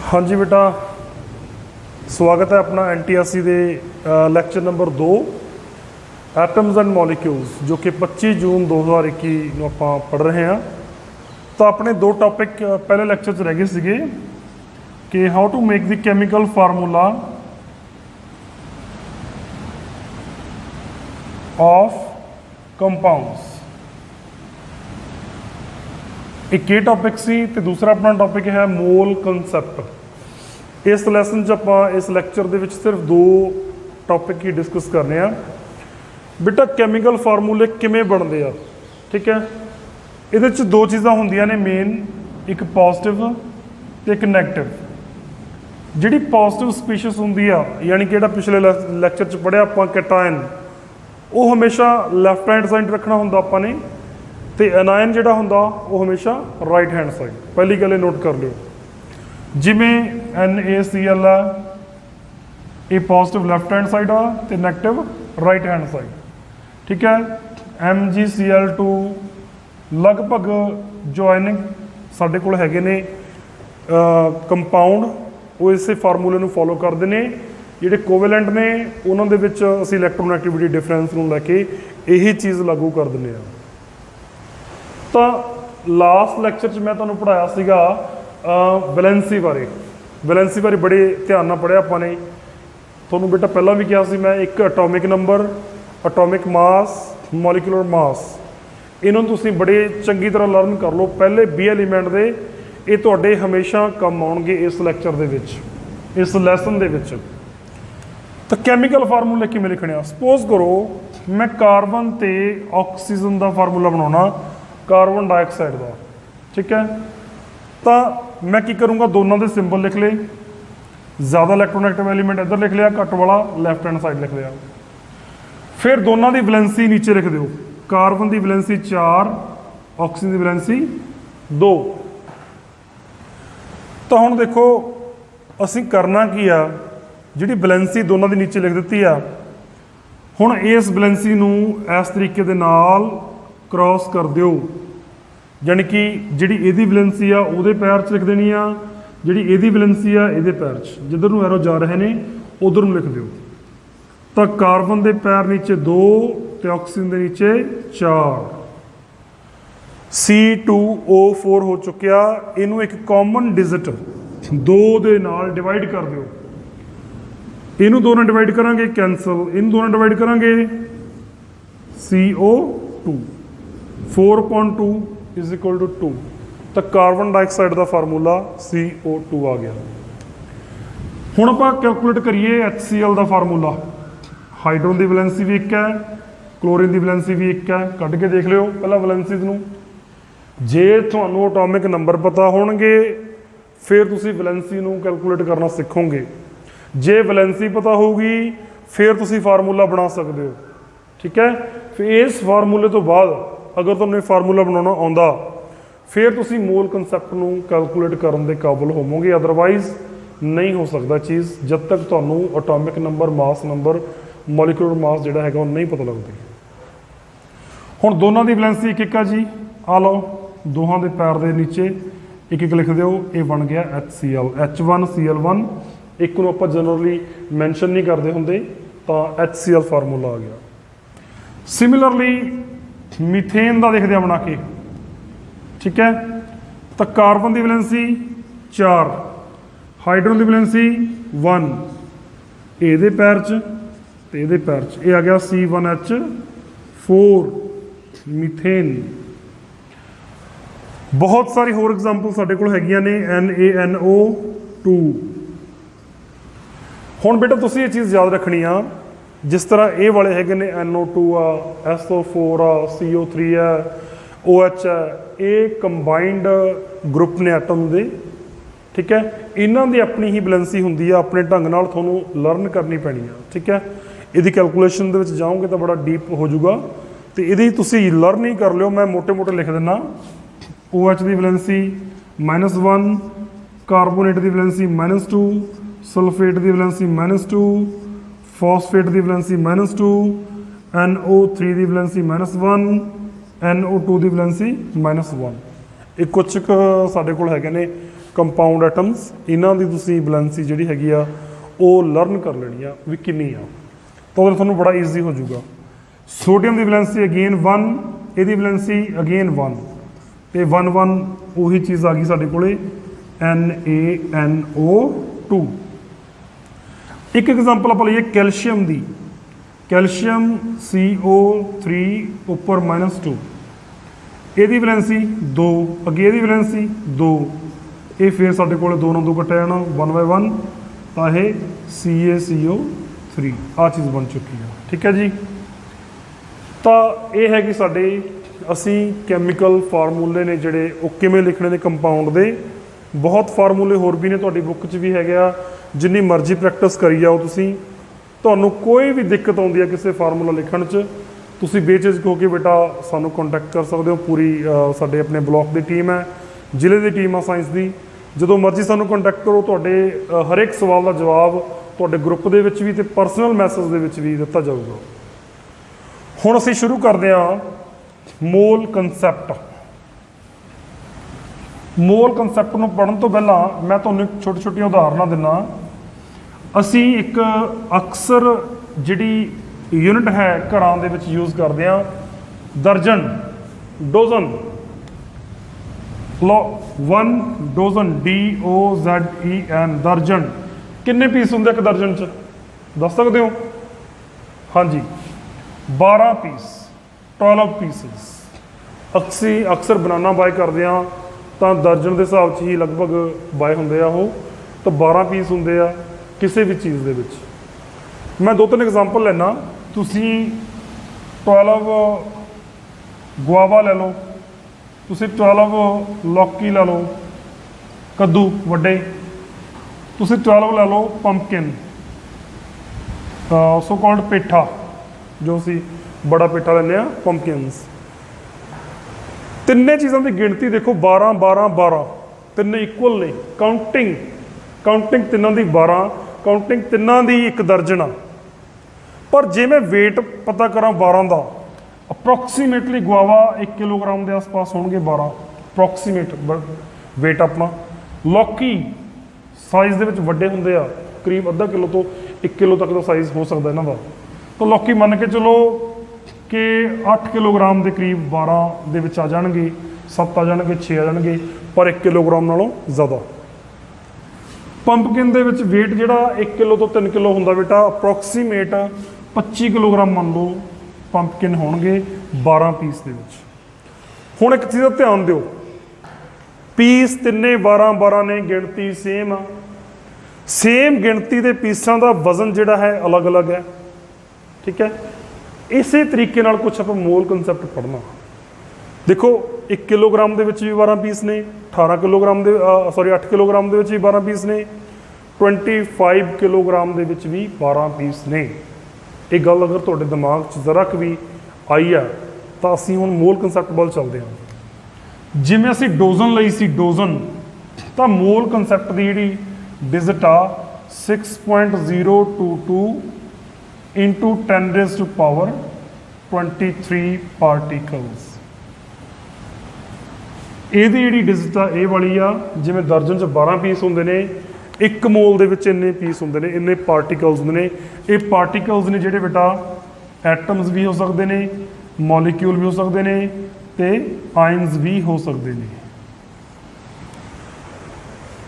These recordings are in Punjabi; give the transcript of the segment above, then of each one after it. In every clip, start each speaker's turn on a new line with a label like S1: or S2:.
S1: हाँ जी बेटा, स्वागत है अपना NTSC ਦੇ lecture number 2 atoms and molecules जो कि 25 जून 2021 ਨੂੰ ਆਪਾਂ ਪੜ੍ਹ ਰਹੇ ਹਾਂ। ਤਾਂ ਆਪਣੇ ਦੋ ਟੌਪਿਕ ਪਹਿਲੇ ਲੈਕਚਰ 'ਚ ਰਹਿ ਗਏ ਸੀਗੇ ਕਿ how to make the chemical formula of compounds. एक ये टॉपिक सी ते दूसरा अपना टॉपिक है मोल कंसैप्ट। इस लैसन च आपां इस लैक्चर दे विच सिर्फ दो टॉपिक ही डिस्कस करने आ। बेटा कैमिकल फार्मूले किवें बनदे आ, ठीक है। इहदे च दो चीज़ां हुंदियां ने मेन, एक पॉजिटिव ते एक नैगेटिव। जिहड़ी पॉजिटिव स्पीशीज़ हुंदी आ यानी कि जिहड़ा पिछले लैक्चर च पढ़िया आपां कैटायन, वो हमेशा लैफ्ट हैंड साइड रखना होंदा आपां ने, ते एनायन जिहड़ा हुंदा वो हमेशा राइट हैंड साइड। पहली गल नोट कर लिओ, जिवें NaCl है ये पॉजिटिव लैफ्ट हैंड साइड आ ते नैगेटिव राइट हैंड साइड, ठीक है। MgCl2 लगभग जो आयनिक साडे कोल हैगे ने कंपाउंड, वो इस फार्मूले नूं फॉलो करदे ने। ਜਿਹੜੇ ਕੋਵੈਲੈਂਟ ਨੇ ਉਹਨਾਂ ਦੇ ਵਿੱਚ ਅਸੀਂ ਇਲੈਕਟ੍ਰੋਨੈਗੇਟਿਵਿਟੀ ਡਿਫਰੈਂਸ ਨੂੰ ਲੈ ਕੇ ਇਹੀ ਚੀਜ਼ ਲਾਗੂ ਕਰ ਦਿੰਦੇ ਆ। ਤਾਂ ਲਾਸਟ ਲੈਕਚਰ 'ਚ ਮੈਂ ਤੁਹਾਨੂੰ ਪੜ੍ਹਾਇਆ ਸੀਗਾ ਵੈਲੈਂਸੀ ਬਾਰੇ। ਵੈਲੈਂਸੀ ਬਾਰੇ ਬੜੇ ਧਿਆਨ ਨਾਲ ਪੜ੍ਹਿਆ ਆਪਾਂ ਨੇ। ਤੁਹਾਨੂੰ ਬੇਟਾ ਪਹਿਲਾਂ ਵੀ ਕਿਹਾ ਸੀ ਮੈਂ, ਇੱਕ ਐਟੋਮਿਕ ਨੰਬਰ, ਐਟੋਮਿਕ ਮਾਸ, ਮੋਲੀਕੂਲਰ ਮਾਸ, ਇਹਨਾਂ ਨੂੰ ਤੁਸੀਂ ਬੜੇ ਚੰਗੀ ਤਰ੍ਹਾਂ ਲਰਨ ਕਰ ਲਓ। ਪਹਿਲੇ 20 ਐਲੀਮੈਂਟ ਦੇ ਇਹ ਤੁਹਾਡੇ ਹਮੇਸ਼ਾ ਕੰਮ ਆਉਣਗੇ ਇਸ ਲੈਕਚਰ ਦੇ ਵਿੱਚ, ਇਸ ਲੈਸਨ ਦੇ ਵਿੱਚ। तो कैमिकल फार्मूले किवें लिखने आ। सपोज करो मैं कार्बन ते ऑक्सीजन का फार्मूला बनाना, कार्बन डाइऑक्साइड का, ठीक है। तो मैं की करूँगा, दोनों के सिंबल लिख ले, ज़्यादा इलैक्ट्रोनैगेटिव एलीमेंट इधर लिख लिया, घट वाला लैफ्ट हैंड साइड लिख लिया। फिर दोनों की वैलेंसी नीचे लिख दो। कार्बन की वैलेंसी 4, ऑक्सीजन की वैलेंसी 2। तो हुण देखो असीं करना की आ, जिहड़ी वैलेंसी दोनों की नीचे लिख दी आ, हुण इस वैलेंसी नूं इस तरीके दे नाल क्रॉस कर दिओ। यानी कि जिहड़ी इहदी वैलेंसी आ उहदे पैर च लिख देनी आ, जिहड़ी इहदी वैलेंसी आ इहदे पैर च, जिधर नूं एरो जा रहे ने उधर नूं लिख दिओ। तो कार्बन के पैर नीचे 2 ते ऑक्सीजन के नीचे 4, C2O4 हो चुकिया। इनू एक कॉमन डिजिट 2 दे नाल डिवाइड कर दिओ। इनू दो नाल डिवाइड करांगे कैंसल, इन दोनों डिवाइड करांगे CO2, 4.2 इज इक्वल टू 2। तो कार्बन डाइऑक्साइड का फार्मूला CO2 आ गया। हुण आपां कैलकुलेट करिए HCl का फार्मूला। हाइड्रोजन की वैलेंसी भी एक है, क्लोरीन की वैलेंसी भी एक है, कढ़ के देख लिओ पहला वैलेंसी नूं। जे तुहानूं एटॉमिक नंबर पता होणगे फिर तुसीं वैलेंसी नूं कैलकुलेट करना सीखोगे। जे वैलेंसी पता होगी फिर तुसी फार्मूला बना सकते हो, ठीक है। फिर इस फार्मूले तो बाद अगर तुहानूं फार्मूला बनाना आउंदा फिर तुसी मोल कंसैप्ट नूं कैलकुलेट करन दे काबिल होवोगे। अदरवाइज नहीं हो सकता चीज़ जब तक तुहानूं atomic number, mass number, molecular mass जिहड़ा हैगा वो नहीं पता लगदी। हुण दोनों की वैलेंसी एक एक आ जी, आ लो दोहां दे पैर दे नीचे एक एक लिख दिओ। ये बन गया HCl, H1Cl1। एक नूं आपां जनरली मैंशन नहीं करते होंगे, तो HCl फार्मूला आ गया। सिमिलरली मीथेन का देखते हैं बना के, ठीक है। तो कार्बन की वैलेंसी 4, हाइड्रोजन की वैलेंसी 1, ये पैर च ते ये पैर च, ये आ गया C1H4 मीथेन। बहुत सारी होर एग्जाम्पल साडे कोल हैगियां ने, NaNO2। हुण बेटा तुसीं ये चीज़ याद रखनी आ, जिस तरह ये वाले हैगे ने NO2 आ, SO4 आ, CO3 है, OH है, ये कंबाइंड ग्रुप ने एटम दे, ठीक है। इन्हां दी अपनी ही वैलेंसी हुंदी आ, अपने ढंग नाल तुहानूं लर्न करनी पैनी आ, ठीक है। इहदी कैलकुलेशन दे विच जाओगे तो बड़ा डीप हो जाऊगा, तो इहदी तुसीं लर्न ही कर लिओ। मैं मोटे मोटे लिख दिना। OH की वैलेंसी -1, कार्बोनेट की वैलेंसी -2, सल्फेट की वैलेंसी -2, फॉस्फेट की वैलेंसी -2, NO3 की वैलेंसी -1, NO2 की वैलेंसी -1। ਇਹ ਕੁਛ ਸਾਡੇ ਕੋਲ ਹੈਗੇ ਨੇ ਕੰਪਾਊਂਡ ਐਟਮਸ, ਇਹਨਾਂ ਦੀ ਤੁਸੀਂ ਵੈਲੈਂਸੀ ਜਿਹੜੀ ਹੈਗੀ ਆ ਉਹ ਲਰਨ ਕਰ ਲੈਣੀ ਆ ਵੀ ਕਿੰਨੀ ਆ, ਤਾਂ ਉਹਦੇ ਤੁਹਾਨੂੰ ਬੜਾ ਈਜ਼ੀ ਹੋ ਜਾਊਗਾ। ਸੋਡੀਅਮ ਦੀ ਵੈਲੈਂਸੀ ਅਗੇਨ 1, ਇਹਦੀ ਵੈਲੈਂਸੀ ਅਗੇਨ 1, ਤੇ 1 1 ਉਹੀ ਚੀਜ਼ ਆ ਗਈ ਸਾਡੇ ਕੋਲੇ NaNO2। ਇੱਕ ਐਗਜ਼ਾਮਪਲ ਆਪਾਂ ਲਈਏ ਕੈਲਸ਼ੀਅਮ ਦੀ, ਕੈਲਸ਼ੀਅਮ CO3 ਉੱਪਰ -2, ਇਹਦੀ ਵੈਲੈਂਸੀ 2, ਅੱਗੇ ਇਹਦੀ ਵੈਲੈਂਸੀ 2, ਇਹ ਫਿਰ ਸਾਡੇ ਕੋਲ 2 ਨਾਲ 2 ਕੱਟਿਆ ਜਾਣਾ 1 by 1, ਤਾਂ ਇਹ CaCO3 ਆਹ ਚੀਜ਼ ਬਣ ਚੁੱਕੀ ਆ। ਠੀਕ ਹੈ ਜੀ, ਤਾਂ ਇਹ ਹੈ ਕਿ ਸਾਡੇ ਅਸੀਂ ਕੈਮੀਕਲ ਫਾਰਮੂਲੇ ਨੇ ਜਿਹੜੇ ਉਹ ਕਿਵੇਂ ਲਿਖਣੇ ਨੇ ਕੰਪਾਊਂਡ ਦੇ। ਬਹੁਤ ਫਾਰਮੂਲੇ ਹੋਰ ਵੀ ਨੇ, ਤੁਹਾਡੀ ਬੁੱਕ 'ਚ ਵੀ ਹੈਗੇ ਆ, ਜਿੰਨੀ ਮਰਜ਼ੀ ਪ੍ਰੈਕਟਿਸ ਕਰੀ ਜਾਓ ਤੁਸੀਂ। ਤੁਹਾਨੂੰ ਕੋਈ ਵੀ ਦਿੱਕਤ ਆਉਂਦੀ ਹੈ ਕਿਸੇ ਫਾਰਮੂਲਾ ਲਿਖਣ 'ਚ, ਤੁਸੀਂ ਬੇਝਿਜਕ ਹੋ ਕੇ ਬੇਟਾ ਸਾਨੂੰ ਕੰਟੈਕਟ ਕਰ ਸਕਦੇ ਹੋ। ਪੂਰੀ ਸਾਡੇ ਆਪਣੇ ਬਲਾਕ ਦੀ ਟੀਮ ਹੈ, ਜ਼ਿਲ੍ਹੇ ਦੀ ਟੀਮ ਆ ਸਾਇੰਸ ਦੀ, ਜਦੋਂ ਮਰਜ਼ੀ ਸਾਨੂੰ ਕੰਟੈਕਟ ਕਰੋ। ਤੁਹਾਡੇ ਹਰ ਇੱਕ ਸਵਾਲ ਦਾ ਜਵਾਬ ਤੁਹਾਡੇ ਗਰੁੱਪ ਦੇ ਵਿੱਚ ਵੀ ਤੇ ਪਰਸਨਲ ਮੈਸੇਜ ਦੇ ਵਿੱਚ ਵੀ ਦਿੱਤਾ ਜਾਊਗਾ। ਹੁਣ ਅਸੀਂ ਸ਼ੁਰੂ ਕਰਦੇ ਹਾਂ ਮੋਲ ਕਨਸੈਪਟ। ਮੋਲ ਕਨਸੈਪਟ ਨੂੰ ਪੜ੍ਹਨ ਤੋਂ ਪਹਿਲਾਂ ਮੈਂ ਤੁਹਾਨੂੰ ਇੱਕ ਛੋਟੀ ਛੋਟੀਆਂ ਉਦਾਹਰਨਾਂ ਦਿੰਦਾ। ਅਸੀਂ ਇੱਕ ਅਕਸਰ ਜਿਹੜੀ ਯੂਨਿਟ ਹੈ ਘਰਾਂ ਦੇ ਵਿੱਚ ਯੂਜ਼ ਕਰਦੇ ਹਾਂ, ਦਰਜਨ, ਡੋਜ਼ਨ, 1 ਡੋਜ਼ਨ, DOZEN, ਦਰਜਨ। ਕਿੰਨੇ ਪੀਸ ਹੁੰਦੇ ਇੱਕ ਦਰਜਨ 'ਚ ਦੱਸ ਸਕਦੇ ਹੋ? ਹਾਂਜੀ 12 ਪੀਸ, 12 ਪੀਸਿਸ। ਅਸੀਂ ਅਕਸਰ ਬਨਾਨਾ ਬਾਏ ਕਰਦੇ ਹਾਂ ਤਾਂ ਦਰਜਨ ਦੇ ਹਿਸਾਬ 'ਚ ਹੀ ਲਗਭਗ ਬਾਏ ਹੁੰਦੇ ਆ ਉਹ, ਤਾਂ 12 ਪੀਸ ਹੁੰਦੇ ਆ ਕਿਸੇ ਵੀ ਚੀਜ਼ ਦੇ ਵਿੱਚ। ਮੈਂ 2-3 ਐਗਜ਼ਾਮਪਲ ਲੈਣਾ। ਤੁਸੀਂ 12 ਗੁਆਵਾ ਲੈ ਲਓ, ਤੁਸੀਂ 12 ਲੌਕੀ ਲੈ ਲਓ, ਕੱਦੂ ਵੱਡੇ, ਤੁਸੀਂ 12 ਲੈ ਲਓ ਪੰਪਕਿਨ, ਸੋ ਕਾਲਡ ਪੇਠਾ, ਜੋ ਅਸੀਂ ਬੜਾ ਪੇਠਾ ਲੈਂਦੇ ਆ, ਪੰਪਕਿਨਸ। ਤਿੰਨੇ ਚੀਜ਼ਾਂ ਦੀ ਗਿਣਤੀ ਦੇਖੋ 12 12 12, ਤਿੰਨੇ ਇਕੁਅਲ ਨੇ। ਕਾਊਂਟਿੰਗ ਤਿੰਨਾਂ ਦੀ 12, ਕਾਊਂਟਿੰਗ ਤਿੰਨਾਂ ਦੀ ਇੱਕ ਦਰਜਨ ਆ। ਪਰ ਜੇ ਮੈਂ weight ਪਤਾ ਕਰਾਂ 12 ਦਾ, ਅਪਰੋਕਸੀਮੇਟਲੀ ਗੁਆਵਾ 1 ਕਿਲੋਗ੍ਰਾਮ ਦੇ ਆਸ-ਪਾਸ ਹੋਣਗੇ 12, ਅਪਰੋਕਸੀਮੇਟ weight ਆਪਣਾ। ਲੌਕੀ ਸਾਈਜ਼ ਦੇ ਵਿੱਚ ਵੱਡੇ ਹੁੰਦੇ ਆ, ਕਰੀਬ ਅੱਧਾ ਕਿਲੋ ਤੋਂ 1 ਕਿਲੋ ਤੱਕ ਦਾ ਸਾਈਜ਼ ਹੋ ਸਕਦਾ ਇਹਨਾਂ ਦਾ। ਤਾਂ ਲੌਕੀ ਮੰਨ ਕੇ ਚਲੋ ਕਿ 8 ਕਿਲੋਗ੍ਰਾਮ ਦੇ ਕਰੀਬ 12 ਦੇ ਵਿੱਚ ਆ ਜਾਣਗੇ, 7 ਆ ਜਾਣਗੇ, 6 ਆ ਜਾਣਗੇ, ਪਰ 1 ਕਿਲੋਗ੍ਰਾਮ ਨਾਲੋਂ ਜ਼ਿਆਦਾ। ਪੰਪਕਿਨ ਦੇ ਵਿੱਚ weight ਜਿਹੜਾ 1 ਕਿਲੋ ਤੋਂ 3 ਕਿਲੋ ਹੁੰਦਾ ਬੇਟਾ, ਅਪਰੋਕਸੀਮੇਟ 25 ਕਿਲੋਗ੍ਰਾਮ ਮੰਨ ਲਓ ਪੰਪਕਿਨ ਹੋਣਗੇ 12 ਪੀਸ ਦੇ ਵਿੱਚ। ਹੁਣ ਇੱਕ ਚੀਜ਼ ਦਾ ਧਿਆਨ ਦਿਓ, ਪੀਸ ਤਿੰਨੇ 12 12 ਨੇ, ਗਿਣਤੀ ਸੇਮ ਆ। ਸੇਮ ਗਿਣਤੀ ਦੇ ਪੀਸਾਂ ਦਾ ਵਜ਼ਨ ਜਿਹੜਾ ਹੈ ਅਲੱਗ-ਅਲੱਗ ਹੈ। ਠੀਕ ਹੈ, ਇਸੇ ਤਰੀਕੇ ਨਾਲ ਕੁਛ ਆਪਾਂ ਮੋਲ ਕਨਸੈਪਟ ਪੜ੍ਹਨਾ। ਦੇਖੋ 1 ਕਿਲੋਗ੍ਰਾਮ ਦੇ ਵਿੱਚ ਵੀ 12 ਪੀਸ ਨੇ, 18 ਕਿਲੋਗ੍ਰਾਮ ਦੇ 8 ਕਿਲੋਗ੍ਰਾਮ ਦੇ ਵਿੱਚ ਵੀ 12 ਪੀਸ ਨੇ, 25 ਕਿਲੋਗ੍ਰਾਮ ਦੇ ਵਿੱਚ ਵੀ 12 ਪੀਸ ਨੇ। ਇਹ ਗੱਲ ਅਗਰ ਤੁਹਾਡੇ ਦਿਮਾਗ 'ਚ ਜ਼ਰਾ ਕੁ ਵੀ ਆਈ ਆ ਤਾਂ ਅਸੀਂ ਹੁਣ ਮੋਲ ਕਨਸੈਪਟ ਵੱਲ ਚੱਲਦੇ ਹਾਂ। ਜਿਵੇਂ ਅਸੀਂ ਡੋਜ਼ਨ ਲਈ ਸੀ, ਡੋਜ਼ਨ, ਤਾਂ ਮੋਲ ਕਨਸੈਪਟ ਦੀ ਜਿਹੜੀ ਡਿਜਿਟ ਆ 6.022 into 10 raised to power 23 particles। ਇਹਦੀ ਜਿਹੜੀ ਡਿਜਿਟ ਆ ਇਹ ਵਾਲੀ ਆ। ਜਿਵੇਂ ਦਰਜਨ 'ਚ 12 ਪੀਸ ਹੁੰਦੇ ਨੇ, 1 ਮੋਲ ਦੇ ਵਿੱਚ ਇੰਨੇ ਪੀਸ ਹੁੰਦੇ ਨੇ, ਇੰਨੇ ਪਾਰਟੀਕਲਸ ਹੁੰਦੇ ਨੇ। ਇਹ ਪਾਰਟੀਕਲਸ ਨੇ ਜਿਹੜੇ ਬੇਟਾ ਐਟਮਸ ਵੀ ਹੋ ਸਕਦੇ ਨੇ, ਮੋਲੀਕਿਊਲ ਵੀ ਹੋ ਸਕਦੇ ਨੇ, ਤੇ ਆਇਨਸ ਵੀ ਹੋ ਸਕਦੇ ਨੇ।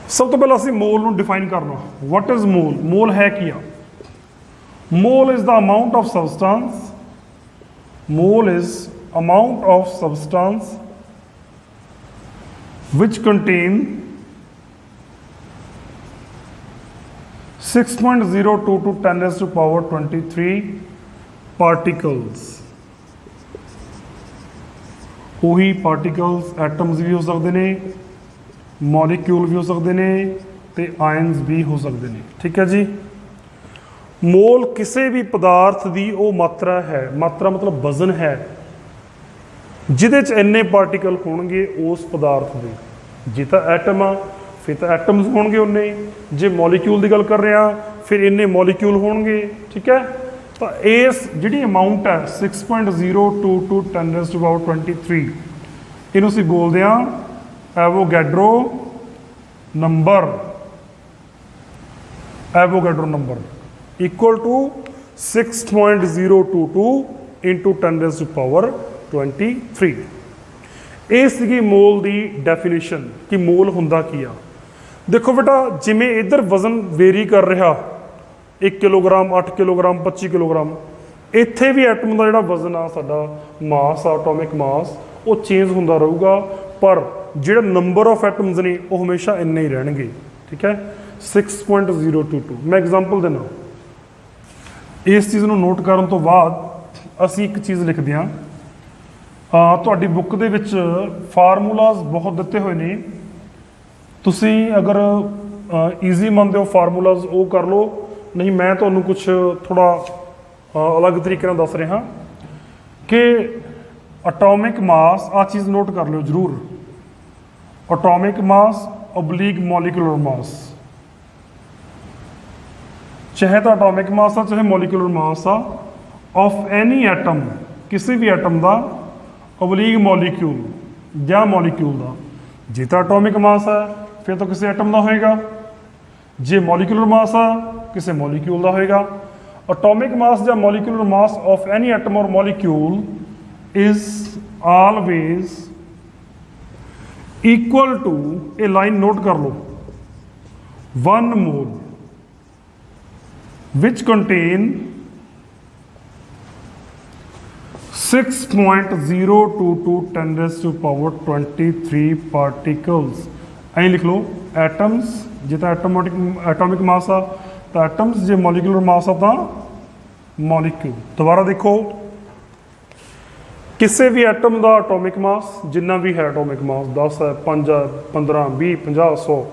S1: ਸਭ ਤੋਂ ਪਹਿਲਾਂ ਅਸੀਂ ਮੋਲ ਨੂੰ ਡਿਫਾਈਨ ਕਰਨਾ। What is mall? ਮੋਲ ਹੈ ਕੀ ਆ? Mole is the amount of substance. Mole is amount of substance which contain 6.022 to 10 raised to power 23 particles। ਉਹੀ particles atoms ਵੀ ਹੋ ਸਕਦੇ ਨੇ, molecule ਵੀ ਹੋ ਸਕਦੇ ਨੇ, ਤੇ ions ਵੀ ਹੋ ਸਕਦੇ ਨੇ। ਠੀਕ ਹੈ ਜੀ। ਮੋਲ ਕਿਸੇ ਵੀ ਪਦਾਰਥ ਦੀ ਉਹ ਮਾਤਰਾ ਹੈ, ਮਾਤਰਾ ਮਤਲਬ ਵਜ਼ਨ ਹੈ, ਜਿਹਦੇ 'ਚ ਇੰਨੇ ਪਾਰਟੀਕਲ ਹੋਣਗੇ ਉਸ ਪਦਾਰਥ ਦੇ। ਜੇ ਤਾਂ ਐਟਮ ਆ ਫਿਰ ਤਾਂ ਐਟਮਸ ਹੋਣਗੇ ਉਨੇ, ਜੇ ਮੋਲੀਕਿਊਲ ਦੀ ਗੱਲ ਕਰ ਰਹੇ ਹਾਂ ਫਿਰ ਇੰਨੇ ਮੋਲੀਕਿਊਲ ਹੋਣਗੇ। ਠੀਕ ਹੈ, ਤਾਂ ਇਸ ਜਿਹੜੀ ਅਮਾਊਂਟ ਹੈ 6.022 10 raised to power 23, ਇਹਨੂੰ ਅਸੀਂ ਬੋਲਦੇ ਹਾਂ Avogadro number Avogadro number equal to 6.022 into 10⁻⁻23। ਇਹ ਸੀਗੀ ਮੋਲ ਦੀ ਡੈਫੀਨੇਸ਼ਨ ਕਿ ਮੋਲ ਹੁੰਦਾ ਕੀ ਆ। ਦੇਖੋ ਬੇਟਾ ਜਿਵੇਂ ਇੱਧਰ ਵਜ਼ਨ ਵੇਰੀ ਕਰ ਰਿਹਾ 1 ਕਿਲੋਗ੍ਰਾਮ 8 ਕਿਲੋਗ੍ਰਾਮ 25 ਕਿਲੋਗ੍ਰਾਮ, ਇੱਥੇ ਵੀ ਐਟਮ ਦਾ ਜਿਹੜਾ ਵਜ਼ਨ ਆ ਸਾਡਾ ਮਾਸ ਆ ਐਟੋਮਿਕ ਮਾਸ ਉਹ ਚੇਂਜ ਹੁੰਦਾ ਰਹੂਗਾ, ਪਰ ਜਿਹੜਾ ਨੰਬਰ ਆਫ ਐਟਮਸ ਨੇ ਉਹ ਹਮੇਸ਼ਾ ਇੰਨੇ ਹੀ ਰਹਿਣਗੇ। ਠੀਕ ਹੈ 6.022। ਮੈਂ ਐਗਜ਼ਾਮਪਲ ਦਿੰਦਾ। ਇਸ ਚੀਜ਼ ਨੂੰ ਨੋਟ ਕਰਨ ਤੋਂ ਬਾਅਦ ਅਸੀਂ ਇੱਕ ਚੀਜ਼ ਲਿਖਦੇ ਹਾਂ। ਤੁਹਾਡੀ ਬੁੱਕ ਦੇ ਵਿੱਚ ਫਾਰਮੂਲਾਜ਼ ਬਹੁਤ ਦਿੱਤੇ ਹੋਏ ਨੇ, ਤੁਸੀਂ ਅਗਰ ਈਜ਼ੀ ਮੰਨਦੇ ਹੋ ਫਾਰਮੂਲਾਜ਼ ਉਹ ਕਰ ਲਓ, ਨਹੀਂ ਮੈਂ ਤੁਹਾਨੂੰ ਕੁਝ ਥੋੜਾ ਅਲੱਗ ਤਰੀਕੇ ਨਾਲ ਦੱਸ ਰਿਹਾ ਕਿ ਐਟੋਮਿਕ ਮਾਸ, ਆ ਚੀਜ਼ ਨੋਟ ਕਰ ਲਿਓ ਜ਼ਰੂਰ, ਐਟੋਮਿਕ ਮਾਸ ਓਬਲੀਕ ਮੋਲੀਕੂਲਰ ਮਾਸ, ਚਾਹੇ ਤਾਂ ਐਟੋਮਿਕ ਮਾਸ ਆ ਚਾਹੇ ਮੋਲੀਕੂਲਰ ਮਾਸ ਆ, ਆਫ ਐਨੀ ਐਟਮ, ਕਿਸੇ ਵੀ ਐਟਮ ਦਾ ਓਬਲੀਕ ਮੋਲੀਕਿਊਲ ਜਾਂ ਮੋਲੀਕਿਊਲ ਦਾ। ਜੇ ਤਾਂ ਐਟੋਮਿਕ ਮਾਸ ਹੈ ਫਿਰ ਤਾਂ ਕਿਸੇ ਐਟਮ ਦਾ ਹੋਏਗਾ, ਜੇ ਮੋਲੀਕੂਲਰ ਮਾਸ ਆ ਕਿਸੇ ਮੋਲੀਕਿਊਲ ਦਾ ਹੋਏਗਾ। ਐਟੋਮਿਕ ਮਾਸ ਜਾਂ molecular mass of any atom or molecule is always equal to, ਇਹ ਲਾਈਨ ਨੋਟ ਕਰ ਲਓ, 1 ਮੋਲ which contain 6.022 10⁻23 particles। ਐਂ ਲਿਖ ਲਓ ਐਟਮਸ, ਜੇ ਤਾਂ ਐਟੋਮਿਕ ਮਾਸ ਆ ਤਾਂ ਐਟਮਸ, ਜੇ ਮੋਲੀਕੂਲਰ ਮਾਸ ਆ ਤਾਂ ਮੋਲੀਕਿਊਲ। ਦੁਬਾਰਾ ਦੇਖੋ, ਕਿਸੇ ਵੀ ਐਟਮ ਦਾ ਐਟੋਮਿਕ ਮਾਸ ਜਿੰਨਾ ਵੀ ਹੈ, ਐਟੋਮਿਕ ਮਾਸ 10 ਹੈ 5 ਹੈ 15 20 50 100,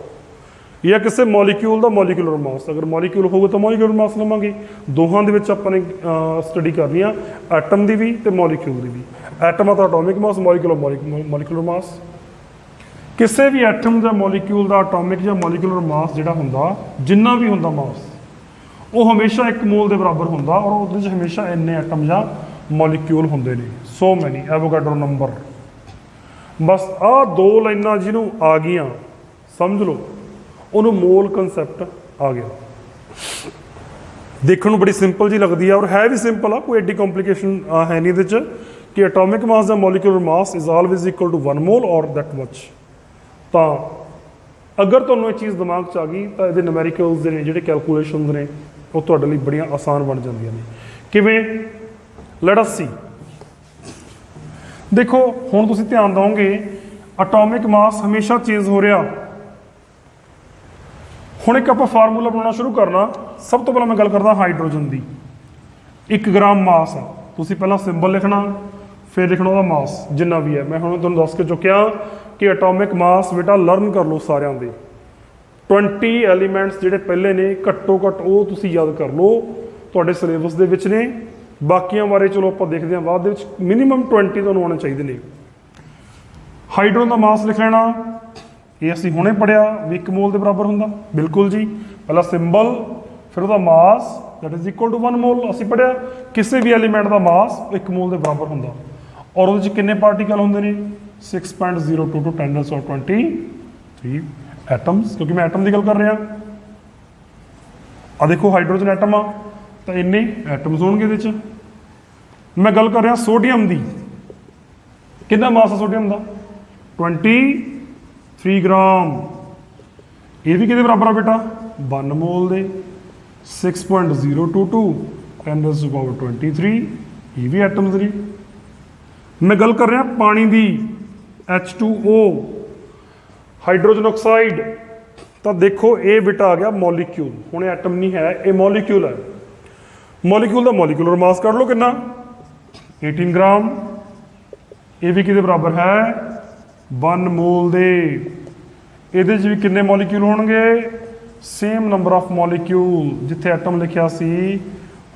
S1: ਜਾਂ ਕਿਸੇ ਮੋਲੀਕਿਊਲ ਦਾ ਮੋਲੀਕੂਲਰ ਮਾਸ, ਅਗਰ ਮੋਲੀਕਿਊਲ ਹੋਊਗਾ ਤਾਂ ਮੋਲੀਕੂਲਰ ਮਾਸ ਲਵਾਂਗੇ। ਦੋਹਾਂ ਦੇ ਵਿੱਚ ਆਪਾਂ ਨੇ ਸਟੱਡੀ ਕਰਨੀ ਆ, ਐਟਮ ਦੀ ਵੀ ਤੇ ਮੋਲੀਕਿਊਲ ਦੀ ਵੀ। ਐਟਮ ਦਾ ਐਟੋਮਿਕ ਮਾਸ, ਮੋਲੀਕੂਲਰ ਮਾਸ। ਕਿਸੇ ਵੀ ਐਟਮ ਜਾਂ ਮੋਲੀਕਿਊਲ ਦਾ ਐਟੋਮਿਕ ਜਾਂ ਮੋਲੀਕੂਲਰ ਮਾਸ ਜਿਹੜਾ ਹੁੰਦਾ, ਜਿੰਨਾ ਵੀ ਹੁੰਦਾ ਮਾਸ, ਉਹ ਹਮੇਸ਼ਾ 1 ਮੋਲ ਦੇ ਬਰਾਬਰ ਹੁੰਦਾ, ਔਰ ਉਹਦੇ 'ਚ ਹਮੇਸ਼ਾ ਇੰਨੇ ਐਟਮ ਜਾਂ ਮੋਲੀਕਿਊਲ ਹੁੰਦੇ ਨੇ, ਸੋ ਮੈਨੀ ਐਵੋਗੈਡਰੋ ਨੰਬਰ। ਬਸ ਆਹ 2 ਲਾਈਨਾਂ ਜਿਹਨੂੰ ਆ ਗਈਆਂ ਸਮਝ ਲਓ, ਉਹਨੂੰ ਮੋਲ ਕਨਸੈਪਟ ਆ ਗਿਆ। ਦੇਖਣ ਨੂੰ ਬੜੀ ਸਿੰਪਲ ਜੀ ਲੱਗਦੀ ਆ, ਔਰ ਹੈ ਵੀ ਸਿੰਪਲ ਆ, ਕੋਈ ਐਡੀ ਕੰਪਲੀਕੇਸ਼ਨ ਹੈ ਨਹੀਂ ਇਹਦੇ 'ਚ, ਕਿ ਐਟੋਮਿਕ ਮਾਸ ਜਾਂ molecular mass is always equal to 1 mole ਔਰ ਦੈਟ ਮਚ। ਤਾਂ ਅਗਰ ਤੁਹਾਨੂੰ ਇਹ ਚੀਜ਼ ਦਿਮਾਗ 'ਚ ਆ ਗਈ ਤਾਂ ਇਹਦੇ ਨੂਮੈਰੀਕਲਸ ਦੇ ਨੇ ਜਿਹੜੇ ਕੈਲਕੂਲੇਸ਼ਨਸ ਨੇ ਉਹ ਤੁਹਾਡੇ ਲਈ ਬੜੀਆਂ ਆਸਾਨ ਬਣ ਜਾਂਦੀਆਂ ਨੇ। ਕਿਵੇਂ? ਲੈਟ ਅਸ ਸੀ। ਦੇਖੋ ਹੁਣ ਤੁਸੀਂ ਧਿਆਨ ਦਿਓਗੇ, ਐਟੋਮਿਕ ਮਾਸ ਹਮੇਸ਼ਾ ਚੇਂਜ ਹੋ ਰਿਹਾ। ਹੁਣ ਇੱਕ ਆਪਾਂ ਫਾਰਮੂਲਾ ਬਣਾਉਣਾ ਸ਼ੁਰੂ ਕਰਨਾ। ਸਭ ਤੋਂ ਪਹਿਲਾਂ ਮੈਂ ਗੱਲ ਕਰਦਾ ਹਾਈਡਰੋਜਨ ਦੀ। 1 ਗ੍ਰਾਮ ਮਾਸ ਆ, ਤੁਸੀਂ ਪਹਿਲਾਂ ਸਿੰਬਲ ਲਿਖਣਾ, ਫਿਰ ਲਿਖਣਾ ਉਹਦਾ ਮਾਸ ਜਿੰਨਾ ਵੀ ਹੈ। ਮੈਂ ਹੁਣ ਤੁਹਾਨੂੰ ਦੱਸ ਕੇ ਚੁੱਕਿਆ ਕਿ ਐਟੋਮਿਕ ਮਾਸ ਬੇਟਾ ਲਰਨ ਕਰ ਲਓ ਸਾਰਿਆਂ ਦੇ। 20 ਐਲੀਮੈਂਟਸ ਜਿਹੜੇ ਪਹਿਲੇ ਨੇ ਘੱਟੋ ਘੱਟ ਉਹ ਤੁਸੀਂ ਯਾਦ ਕਰ ਲਓ, ਤੁਹਾਡੇ ਸਿਲੇਬਸ ਦੇ ਵਿੱਚ ਨੇ। ਬਾਕੀਆਂ ਬਾਰੇ ਚਲੋ ਆਪਾਂ ਦੇਖਦੇ ਹਾਂ ਬਾਅਦ ਦੇ ਵਿੱਚ, ਮਿਨੀਮਮ 20 ਤੁਹਾਨੂੰ ਆਉਣੇ ਚਾਹੀਦੇ ਨੇ। ਹਾਈਡਰੋਜਨ ਦਾ ਮਾਸ ਲਿਖ ਲੈਣਾ, ਇਹ ਅਸੀਂ ਹੁਣੇ ਪੜਿਆ ਵੀ 1 ਮੋਲ ਦੇ ਬਰਾਬਰ ਹੁੰਦਾ। ਬਿਲਕੁਲ ਜੀ, ਪਹਿਲਾਂ ਸਿੰਬਲ ਫਿਰ ਉਹਦਾ mass that is equal to 1 mole. ਅਸੀਂ ਪੜਿਆ ਕਿਸੇ ਵੀ ਐਲੀਮੈਂਟ ਦਾ ਮਾਸ 1 ਮੋਲ ਦੇ ਬਰਾਬਰ ਹੁੰਦਾ, ਔਰ ਉਹਦੇ 'ਚ ਕਿੰਨੇ ਪਾਰਟੀਕਲ ਹੁੰਦੇ ਨੇ? 6.022 10⁻23 ਐਟਮਸ, ਕਿਉਂਕਿ ਮੈਂ ਐਟਮ ਦੀ ਗੱਲ ਕਰ ਰਿਹਾ। ਆ ਦੇਖੋ ਹਾਈਡਰੋਜਨ ਐਟਮ ਆ ਤਾਂ ਇੰਨੇ ਐਟਮਸ ਹੋਣਗੇ ਇਹਦੇ 'ਚ। ਮੈਂ ਗੱਲ ਕਰ ਰਿਹਾ ਸੋਡੀਅਮ ਦੀ, ਕਿੰਨਾ ਮਾਸ ਆ ਸੋਡੀਅਮ ਦਾ? 23 ਗ੍ਰਾਮ। ਇਹ ਵੀ ਕਿਹਦੇ ਬਰਾਬਰ ਆ ਬੇਟਾ? 1 ਮੋਲ ਦੇ। 6.022 10⁻23 ਇਹ ਵੀ ਐਟਮਸ ਨੇ। ਮੈਂ ਗੱਲ ਕਰ ਰਿਹਾ ਪਾਣੀ ਦੀ, H2O ਹਾਈਡਰੋਜਨ ਆਕਸਾਈਡ। ਤਾਂ ਦੇਖੋ ਇਹ ਬੇਟਾ ਆ ਗਿਆ ਮੋਲੀਕਿਊਲ। ਹੁਣ ਇਹ ਐਟਮ ਨਹੀਂ ਹੈ, ਇਹ ਮੋਲੀਕਿਊਲ ਹੈ। ਮੋਲੀਕਿਊਲ ਦਾ ਮੋਲੀਕੂਲਰ ਮਾਸ ਕਰ ਲਓ ਕਿੰਨਾ? 18 ਗ੍ਰਾਮ। ਇਹ ਵੀ ਕਿਹਦੇ ਬਰਾਬਰ ਹੈ? 1 ਮੋਲ ਦੇ। ਇਹਦੇ 'ਚ ਵੀ ਕਿੰਨੇ ਮੋਲੀਕਿਊਲ ਹੋਣਗੇ? Same number of molecule. ਜਿੱਥੇ ਐਟਮ ਲਿਖਿਆ ਸੀ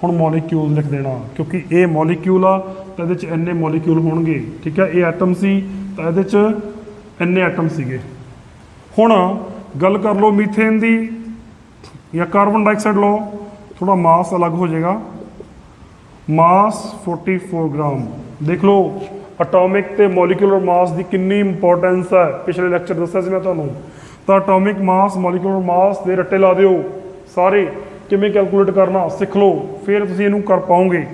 S1: ਹੁਣ ਮੋਲੀਕਿਊਲ ਲਿਖ ਦੇਣਾ, ਕਿਉਂਕਿ ਇਹ ਮੋਲੀਕਿਊਲ ਆ ਤਾਂ ਇਹਦੇ 'ਚ ਇੰਨੇ ਮੋਲੀਕਿਊਲ ਹੋਣਗੇ। ਠੀਕ ਹੈ, ਇਹ ਐਟਮ ਸੀ ਤਾਂ ਇਹਦੇ 'ਚ ਇੰਨੇ ਐਟਮ ਸੀਗੇ। ਹੁਣ ਗੱਲ ਕਰ ਲਓ ਮੀਥੇਨ ਦੀ ਜਾਂ ਕਾਰਬਨ ਡਾਈਆਕਸਾਈਡ ਲਓ, ਥੋੜਾ ਮਾਸ ਅਲੱਗ ਹੋ ਜਾਏਗਾ। ਮਾਸ 44 ਗ੍ਰਾਮ। ਦੇਖ ਲਓ ਐਟੋਮਿਕ ਤੇ ਮੋਲੀਕੂਲਰ ਮਾਸ ਦੀ ਕਿੰਨੀ ਇੰਪੋਰਟੈਂਸ ਹੈ, ਪਿਛਲੇ ਲੈਕਚਰ ਦੱਸਿਆ ਸੀ ਮੈਂ ਤੁਹਾਨੂੰ। ਤਾਂ ਐਟੋਮਿਕ ਮਾਸ ਮੋਲੀਕੂਲਰ ਮਾਸ ਦੇ ਰੱਟੇ ਲਾ ਦਿਓ ਸਾਰੇ, ਕਿਵੇਂ ਕੈਲਕੂਲੇਟ ਕਰਨਾ ਸਿੱਖ ਲਓ, ਫਿਰ ਤੁਸੀਂ ਇਹਨੂੰ ਕਰ ਪਾਓਗੇ।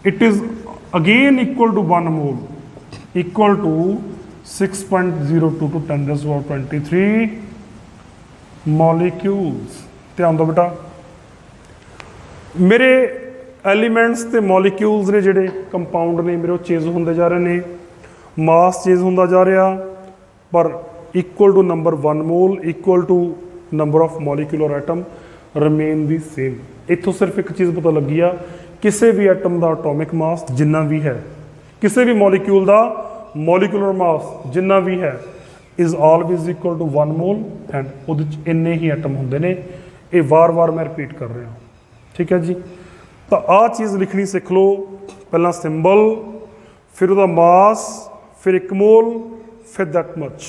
S1: It is again equal to 1 mole equal to 6.02 to 10⁻23 molecules. ਧਿਆਨ ਦਿਓ ਬੇਟਾ, ਮੇਰੇ ਐਲੀਮੈਂਟਸ ਤੇ ਮੋਲੀਕਿਊਲਸ ਨੇ ਜਿਹੜੇ ਕੰਪਾਊਂਡ ਨੇ ਮੇਰੇ, ਉਹ ਚੇਂਜ ਹੁੰਦੇ ਜਾ ਰਹੇ ਨੇ, ਮਾਸ ਚੇਂਜ ਹੁੰਦਾ ਜਾ ਰਿਹਾ, ਪਰ equal to number 1 mole equal to number of molecular atom remain the same. ਇੱਥੋਂ ਸਿਰਫ ਇੱਕ ਚੀਜ਼ ਪਤਾ ਲੱਗੀ ਆ, ਕਿਸੇ ਵੀ ਐਟਮ ਦਾ ਐਟੋਮਿਕ ਮਾਸ ਜਿੰਨਾ ਵੀ ਹੈ, ਕਿਸੇ ਵੀ ਮੋਲੀਕਿਊਲ ਦਾ ਮੋਲੀਕੂਲਰ ਮਾਸ ਜਿੰਨਾ ਵੀ ਹੈ, is always equal to 1 mole and ਉਹਦੇ 'ਚ ਇੰਨੇ ਹੀ ਐਟਮ ਹੁੰਦੇ ਨੇ। ਇਹ ਵਾਰ-ਵਾਰ ਮੈਂ ਰਿਪੀਟ ਕਰ ਰਿਹਾ, ਠੀਕ ਹੈ ਜੀ। ਤਾਂ ਆਹ ਚੀਜ਼ ਲਿਖਣੀ ਸਿੱਖ ਲਓ, ਪਹਿਲਾਂ ਸਿੰਬਲ, ਫਿਰ ਉਹਦਾ ਮਾਸ, ਫਿਰ 1 ਮੋਲ, ਫਿਰ ਦੈਟ ਮਚ,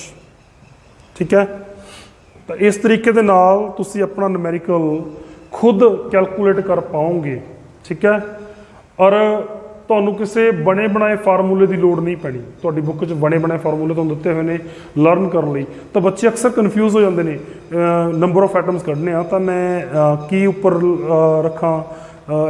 S1: ਠੀਕ ਹੈ। ਤਾਂ ਇਸ ਤਰੀਕੇ ਦੇ ਨਾਲ ਤੁਸੀਂ ਆਪਣਾ ਨੂਮੈਰੀਕਲ ਖੁਦ ਕੈਲਕੂਲੇਟ ਕਰ ਪਾਓਗੇ, ਠੀਕ ਹੈ। ਔਰ ਤੁਹਾਨੂੰ ਕਿਸੇ ਬਣੇ ਬਣਾਏ ਫਾਰਮੂਲੇ ਦੀ ਲੋੜ ਨਹੀਂ ਪੈਣੀ, ਤੁਹਾਡੀ ਬੁੱਕ 'ਚ ਬਣੇ ਬਣਾਏ ਫਾਰਮੂਲੇ ਤੁਹਾਨੂੰ ਦਿੱਤੇ ਹੋਏ ਨੇ ਲਰਨ ਕਰਨ ਲਈ। ਤਾਂ ਬੱਚੇ ਅਕਸਰ ਕਨਫਿਊਜ਼ ਹੋ ਜਾਂਦੇ ਨੇ, ਨੰਬਰ ਆਫ ਐਟਮਸ ਕੱਢਣੇ ਆ ਤਾਂ ਮੈਂ ਕੀ ਉੱਪਰ ਰੱਖਾਂ,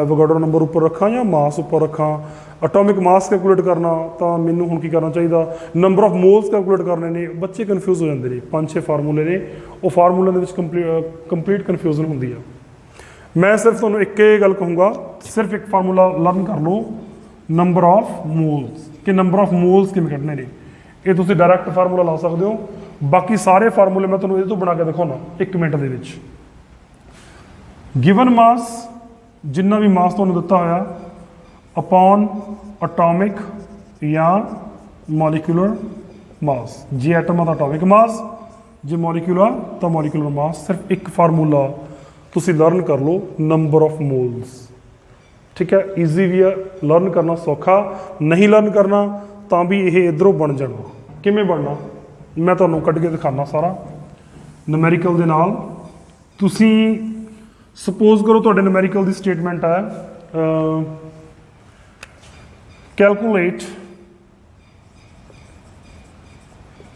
S1: ਐਵੋਗੈਡਰੋ ਨੰਬਰ ਉੱਪਰ ਰੱਖਾਂ ਜਾਂ ਮਾਸ ਉੱਪਰ ਰੱਖਾਂ, ਐਟੋਮਿਕ ਮਾਸ ਕੈਲਕੂਲੇਟ ਕਰਨਾ ਤਾਂ ਮੈਨੂੰ ਹੁਣ ਕੀ ਕਰਨਾ ਚਾਹੀਦਾ, ਨੰਬਰ ਆਫ ਮੋਲਸ ਕੈਲਕੂਲੇਟ ਕਰਨੇ ਨੇ। ਬੱਚੇ ਕਨਫਿਊਜ਼ ਹੋ ਜਾਂਦੇ ਨੇ, 5-6 ਫਾਰਮੂਲੇ ਨੇ, ਉਹ ਫਾਰਮੂਲਿਆਂ ਦੇ ਵਿੱਚ ਕੰਪਲੀਟ ਕਨਫਿਊਜ਼ਨ ਹੁੰਦੀ ਆ। ਮੈਂ ਸਿਰਫ ਤੁਹਾਨੂੰ ਇੱਕ ਹੀ ਗੱਲ ਕਹੂੰਗਾ, ਸਿਰਫ ਇੱਕ ਫਾਰਮੂਲਾ ਲਰਨ ਕਰ ਲਓ, ਨੰਬਰ ਆਫ ਮੋਲਸ, ਕਿ ਨੰਬਰ ਆਫ ਮੋਲਸ ਕਿਵੇਂ ਕੱਢਣੇ ਨੇ। ਇਹ ਤੁਸੀਂ ਡਾਇਰੈਕਟ ਫਾਰਮੂਲਾ ਲਾ ਸਕਦੇ ਹੋ, ਬਾਕੀ ਸਾਰੇ ਫਾਰਮੂਲੇ ਮੈਂ ਤੁਹਾਨੂੰ ਇਹਦੇ ਤੋਂ ਬਣਾ ਕੇ ਦਿਖਾਉਣਾ 1 ਮਿੰਟ ਦੇ ਵਿੱਚ। ਗਿਵਨ ਮਾਸ, ਜਿੰਨਾ ਵੀ ਮਾਸ ਤੁਹਾਨੂੰ ਦਿੱਤਾ ਹੋਇਆ, ਅਪੋਨ ਐਟੋਮਿਕ ਜਾਂ ਮੋਲੀਕੂਲਰ ਮਾਸ। ਜੇ ਐਟਮ ਦਾ ਐਟੋਮਿਕ ਮਾਸ, ਜੇ ਮੋਲੀਕੂਲਰ ਤਾਂ ਮੋਲੀਕੂਲਰ ਮਾਸ। ਸਿਰਫ ਇੱਕ ਫਾਰਮੂਲਾ ਤੁਸੀਂ ਲਰਨ ਕਰ ਲਓ, ਨੰਬਰ ਆਫ ਮੋਲਸ, ਠੀਕ ਹੈ। ਈਜ਼ੀ ਵੀ ਹੈ, ਲਰਨ ਕਰਨਾ ਸੌਖਾ, ਨਹੀਂ ਲਰਨ ਕਰਨਾ ਤਾਂ ਵੀ ਇਹ ਇੱਧਰੋਂ ਬਣ ਜਾਣਾ। ਕਿਵੇਂ ਬਣਨਾ ਮੈਂ ਤੁਹਾਨੂੰ ਕੱਢ ਕੇ ਦਿਖਾਉਣਾ ਸਾਰਾ ਨੂਮੈਰੀਕਲ ਦੇ ਨਾਲ। ਤੁਸੀਂ ਸਪੋਜ਼ ਕਰੋ ਤੁਹਾਡੇ ਨੂਮੈਰੀਕਲ ਦੀ ਸਟੇਟਮੈਂਟ ਹੈ, calculate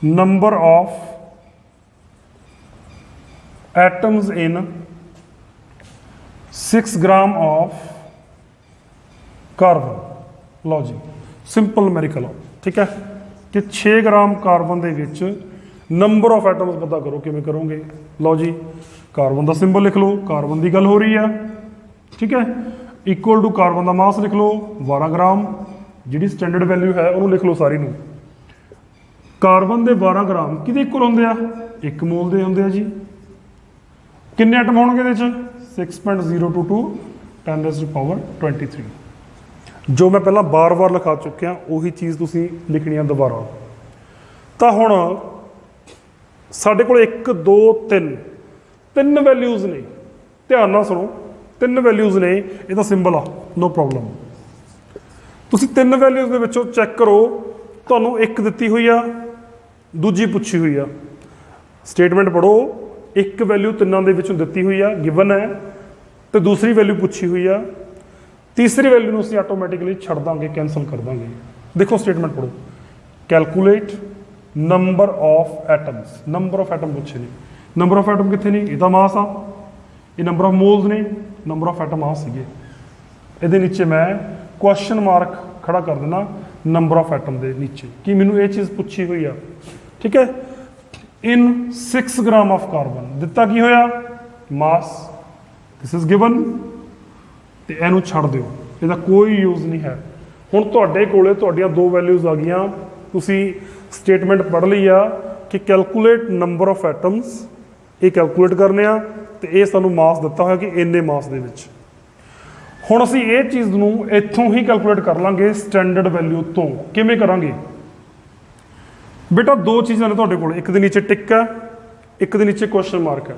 S1: number of atoms in 6 gram of carbon. ਲਓ ਜੀ, ਸਿੰਪਲ ਨੂਮੈਰੀਕਲ, ਠੀਕ ਹੈ, ਕਿ 6 ਗ੍ਰਾਮ ਕਾਰਬਨ ਦੇ ਵਿੱਚ ਨੰਬਰ ਆਫ ਐਟਮਸ ਪਤਾ ਕਰੋ। ਕਿਵੇਂ ਕਰੋਗੇ? ਲਓ ਜੀ, ਕਾਰਬਨ ਦਾ ਸਿੰਬਲ ਲਿਖ ਲਓ, ਕਾਰਬਨ ਦੀ ਗੱਲ ਹੋ ਰਹੀ ਆ, ਠੀਕ ਹੈ। ਇਕੁਅਲ ਟੂ ਕਾਰਬਨ ਦਾ ਮਾਸ ਲਿਖ ਲਓ 12 ਗ੍ਰਾਮ, ਜਿਹੜੀ ਸਟੈਂਡਰਡ ਵੈਲਿਊ ਹੈ ਉਹਨੂੰ ਲਿਖ ਲਓ ਸਾਰੀ ਨੂੰ। ਕਾਰਬਨ ਦੇ 12 ਗ੍ਰਾਮ ਕਿਹਦੇ ਇਕੁਅਲ ਹੁੰਦੇ ਆ? 1 ਮੋਲ ਦੇ ਹੁੰਦੇ ਆ ਜੀ। ਕਿੰਨੇ ਐਟਮ ਹੋਣਗੇ ਇਹਦੇ 'ਚ? 6.022 10⁻23। ਜੋ ਮੈਂ ਪਹਿਲਾਂ ਬਾਰ-ਬਾਰ ਲਿਖਾ ਚੁੱਕਿਆ ਉਹੀ ਚੀਜ਼ ਤੁਸੀਂ ਲਿਖਣੀ ਆ ਦੁਬਾਰਾ। ਤਾਂ ਹੁਣ ਸਾਡੇ ਕੋਲ 1 2 3 ਵੈਲਿਊਜ਼ ਨੇ, ਧਿਆਨ ਨਾਲ ਸੁਣੋ, 3 ਵੈਲਿਊਜ਼ ਨੇ, ਇਹਦਾ ਸਿੰਬਲ ਆ, ਨੋ ਪ੍ਰੋਬਲਮ। ਤੁਸੀਂ 3 ਵੈਲਿਊਜ਼ ਦੇ ਵਿੱਚੋਂ ਚੈੱਕ ਕਰੋ, ਤੁਹਾਨੂੰ ਇੱਕ ਦਿੱਤੀ ਹੋਈ ਆ, ਦੂਜੀ ਪੁੱਛੀ ਹੋਈ ਆ। ਸਟੇਟਮੈਂਟ ਪੜ੍ਹੋ, ਇੱਕ ਵੈਲਿਊ ਤਿੰਨਾਂ ਦੇ ਵਿੱਚੋਂ ਦਿੱਤੀ ਹੋਈ ਆ, ਗਿਵਨ ਹੈ, ਤੇ ਦੂਸਰੀ ਵੈਲਿਊ ਪੁੱਛੀ ਹੋਈ ਆ, ਤੀਸਰੀ ਵੈਲਿਊ ਨੂੰ ਅਸੀਂ ਆਟੋਮੈਟਿਕਲੀ ਛੱਡ ਦਾਂਗੇ, ਕੈਂਸਲ ਕਰ ਦਾਂਗੇ। ਦੇਖੋ ਸਟੇਟਮੈਂਟ ਪੜ੍ਹੋ, calculate number of atoms, number of atom ਪੁੱਛੇ ਨੇ। ਨੰਬਰ ਆਫ ਐਟਮ ਕਿੱਥੇ ਨੇ? ਇਹਦਾ ਮਾਸ ਆ, ਇਹ ਨੰਬਰ ਆਫ ਮੋਲਸ ਨੇ, ਨੰਬਰ ਆਫ ਐਟਮ ਆ ਸੀਗੇ। ਇਹਦੇ ਨੀਚੇ ਮੈਂ ਕੁਐਸਚਨ ਮਾਰਕ ਖੜਾ ਕਰ ਦੇਣਾ ਨੰਬਰ ਆਫ ਐਟਮ ਦੇ ਨੀਚੇ, ਕਿ ਮੈਨੂੰ ਇਹ ਚੀਜ਼ ਪੁੱਛੀ ਹੋਈ ਆ, ਠੀਕ ਹੈ। ਇਨ 6 ਗ੍ਰਾਮ ਆਫ ਕਾਰਬਨ ਦਿੱਤਾ ਕੀ ਹੋਇਆ? ਮਾਸ, ਦਿਸ ਇਜ਼ ਗਿਵਨ, ਤੇ ਇਹਨੂੰ ਛੱਡ ਦਿਓ, ਇਹਦਾ ਕੋਈ ਯੂਜ਼ ਨਹੀਂ ਹੈ। ਹੁਣ ਤੁਹਾਡੇ ਕੋਲੇ ਤੁਹਾਡੀਆਂ 2 ਵੈਲਿਊਜ਼ ਆ ਗਈਆਂ, ਤੁਸੀਂ ਸਟੇਟਮੈਂਟ ਪੜ੍ਹ ਲਈ ਆ ਕਿ ਕੈਲਕੂਲੇਟ ਨੰਬਰ ਆਫ ਐਟਮਸ, ਇਹ ਕੈਲਕੂਲੇਟ ਕਰਨੇ ਆ, ਤੇ ਇਹ ਸਾਨੂੰ ਮਾਸ ਦਿੱਤਾ ਹੋਇਆ ਕਿ ਇੰਨੇ ਮਾਸ ਦੇ ਵਿੱਚ। ਹੁਣ ਅਸੀਂ ਇਹ ਚੀਜ਼ ਨੂੰ ਇੱਥੋਂ ਹੀ ਕੈਲਕੂਲੇਟ ਕਰ ਲਾਂਗੇ ਸਟੈਂਡਰਡ ਵੈਲਿਊ ਤੋਂ। ਕਿਵੇਂ ਕਰਾਂਗੇ ਬੇਟਾ? 2 ਚੀਜ਼ਾਂ ਨੇ ਤੁਹਾਡੇ ਕੋਲ, ਇੱਕ ਦੇ ਨੀਚੇ ਟਿਕ ਹੈ, ਇੱਕ ਦੇ ਨੀਚੇ ਕੁਐਸਚਨ ਮਾਰਕ ਹੈ।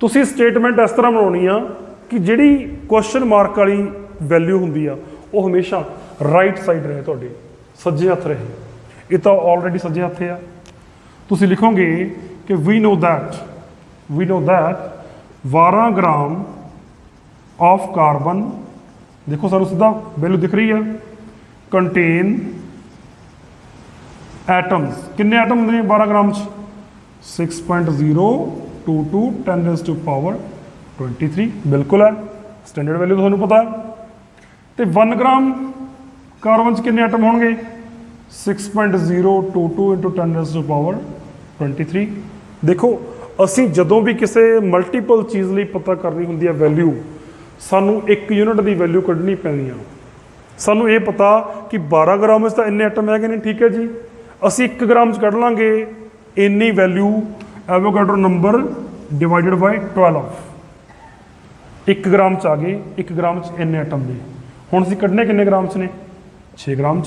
S1: ਤੁਸੀਂ ਸਟੇਟਮੈਂਟ ਇਸ ਤਰ੍ਹਾਂ ਬਣਾਉਣੀ ਆ ਕਿ ਜਿਹੜੀ ਕੁਐਸਚਨ ਮਾਰਕ ਵਾਲੀ ਵੈਲਿਊ ਹੁੰਦੀ ਆ ਉਹ ਹਮੇਸ਼ਾ ਰਾਈਟ ਸਾਈਡ ਰਹੇ, ਤੁਹਾਡੇ ਸੱਜੇ ਹੱਥ ਰਹੇ। ਇਹ ਤਾਂ ਆਲਰੇਡੀ ਸੱਜੇ ਹੱਥ ਆ। ਤੁਸੀਂ ਲਿਖੋਗੇ ਕਿ we know that 12 gram of carbon, ਦੇਖੋ ਸਾਨੂੰ ਸਿੱਧਾ ਵੈਲਿਊ ਦਿਖ ਰਹੀ ਆ, ਕੰਟੇਨ ਐਟਮਸ। ਕਿੰਨੇ ਐਟਮ ਹੁੰਦੇ ਨੇ 12 ਗ੍ਰਾਮ 'ਚ? 6.022 10 रेज़ टू पावर 23 बिल्कुल है स्टैंडर्ड वैल्यू तो पता है। तो 1 ग्राम कार्बन च कितने एटम होंगे 6.022 इंटू 10 रेज़ टू पावर 23। देखो ਅਸੀਂ ਜਦੋਂ ਵੀ ਕਿਸੇ ਮਲਟੀਪਲ ਚੀਜ਼ ਲਈ ਪਤਾ ਕਰਨੀ ਹੁੰਦੀ ਹੈ ਵੈਲਿਊ ਸਾਨੂੰ ਇੱਕ ਯੂਨਿਟ ਦੀ ਵੈਲਿਊ ਕੱਢਣੀ ਪੈਣੀ ਆ। ਸਾਨੂੰ ਇਹ ਪਤਾ ਕਿ 12 ਗ੍ਰਾਮ ਵਿੱਚ ਤਾਂ ਇੰਨੇ ਐਟਮ ਹੈਗੇ ਨੇ ਠੀਕ ਹੈ ਜੀ ਅਸੀਂ 1 ਗ੍ਰਾਮ 'ਚ ਕੱਢ ਲਾਂਗੇ ਇੰਨੀ value Avogadro number divided by 12 1 gram 'ਚ ਆ ਗਏ 1 ਗ੍ਰਾਮ 'ਚ ਇੰਨੇ ਐਟਮ ਨੇ ਹੁਣ ਅਸੀਂ ਕੱਢਣੇ ਕਿੰਨੇ ਗ੍ਰਾਮ 'ਚ ਨੇ 6 ਗ੍ਰਾਮ 'ਚ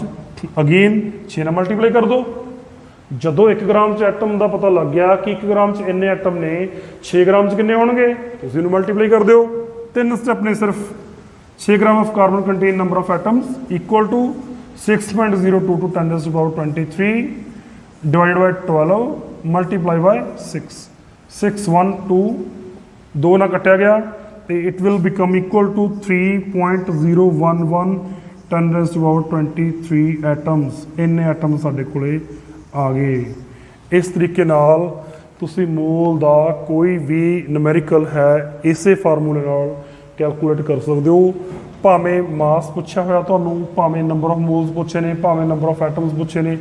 S1: ਅਗੇਨ 6 ਨਾਲ ਮਲਟੀਪਲਾਈ ਕਰ ਦਿਓ ਜਦੋਂ 1 ਗ੍ਰਾਮ 'ਚ ਐਟਮ ਦਾ ਪਤਾ ਲੱਗ ਗਿਆ ਕਿ 1 ਗ੍ਰਾਮ 'ਚ ਇੰਨੇ ਐਟਮ ਨੇ 6 ਗ੍ਰਾਮ 'ਚ ਕਿੰਨੇ ਹੋਣਗੇ ਤੁਸੀਂ ਇਹਨੂੰ ਮਲਟੀਪਲਾਈ ਕਰ ਦਿਓ ਤਿੰਨ ਸਟੈਪ ਨੇ ਸਿਰਫ 6 gram of carbon contain number of atoms equal to 6.022 10 raised to power 23 divided by 12 multiply by 6 612 2 ਨਾਲ ਕੱਟਿਆ ਗਿਆ ਤੇ it will become equal to 3.011 10 raised to power 23 atoms ਇੰਨੇ ਐਟਮ ਸਾਡੇ ਕੋਲੇ ਆ ਗਏ। ਇਸ ਤਰੀਕੇ ਨਾਲ ਤੁਸੀਂ ਮੋਲ ਦਾ ਕੋਈ ਵੀ ਨੂਮੈਰੀਕਲ ਹੈ ਇਸੇ ਫਾਰਮੂਲੇ ਨਾਲ ਕੈਲਕੂਲੇਟ ਕਰ ਸਕਦੇ ਹੋ ਭਾਵੇਂ ਮਾਸ ਪੁੱਛਿਆ ਹੋਇਆ ਤੁਹਾਨੂੰ ਭਾਵੇਂ ਨੰਬਰ ਆਫ ਮੋਲਸ ਪੁੱਛੇ ਨੇ ਭਾਵੇਂ ਨੰਬਰ ਆਫ ਐਟਮਸ ਪੁੱਛੇ ਨੇ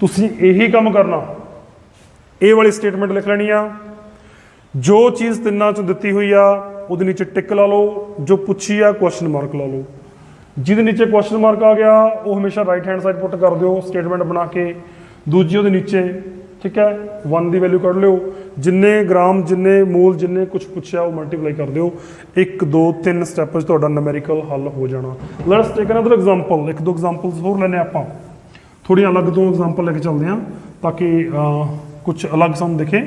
S1: ਤੁਸੀਂ ਇਹੀ ਕੰਮ ਕਰਨਾ ਇਹ ਵਾਲੀ ਸਟੇਟਮੈਂਟ ਲਿਖ ਲੈਣੀ ਆ ਜੋ ਚੀਜ਼ ਤਿੰਨਾਂ 'ਚ ਦਿੱਤੀ ਹੋਈ ਆ ਉਹਦੇ ਨੀਚੇ ਟਿਕ ਲਾ ਲਓ ਜੋ ਪੁੱਛੀ ਆ ਕੁਐਸਚਨ ਮਾਰਕ ਲਾ ਲਓ ਜਿਹਦੇ ਨੀਚੇ ਕੁਐਸਚਨ ਮਾਰਕ ਆ ਗਿਆ ਉਹ ਹਮੇਸ਼ਾ ਰਾਈਟ ਹੈਂਡ ਸਾਈਡ ਪੁੱਟ ਕਰ ਦਿਓ ਸਟੇਟਮੈਂਟ ਬਣਾ ਕੇ ਦੂਜੀ ਉਹਦੇ ਨੀਚੇ ਠੀਕ ਹੈ 1 ਦੀ ਵੈਲਿਊ ਕੱਢ ਲਿਓ ਜਿੰਨੇ ਗ੍ਰਾਮ ਜਿੰਨੇ ਮੋਲ ਜਿੰਨੇ ਕੁਝ ਪੁੱਛਿਆ ਉਹ ਮਲਟੀਪਲਾਈ ਕਰ ਦਿਓ 1 2 3 ਸਟੈਪ 'ਚ ਤੁਹਾਡਾ ਨੂਮੈਰੀਕਲ ਹੱਲ ਹੋ ਜਾਣਾ। ਲੈਟਸ ਟੇਕ ਅਨਦਰ ਐਗਜ਼ਾਮਪਲ ਇੱਕ ਦੋ ਐਗਜ਼ਾਮਪਲਸ ਹੋਰ ਲੈਣੇ ਆਪਾਂ ਥੋੜ੍ਹੀਆਂ ਅਲੱਗ ਤੋਂ ਐਗਜ਼ਾਮਪਲ ਲੈ ਕੇ ਚੱਲਦੇ ਹਾਂ ਤਾਂ ਕਿ ਕੁਝ ਅਲੱਗ ਸਾਨੂੰ ਦਿਖੇ।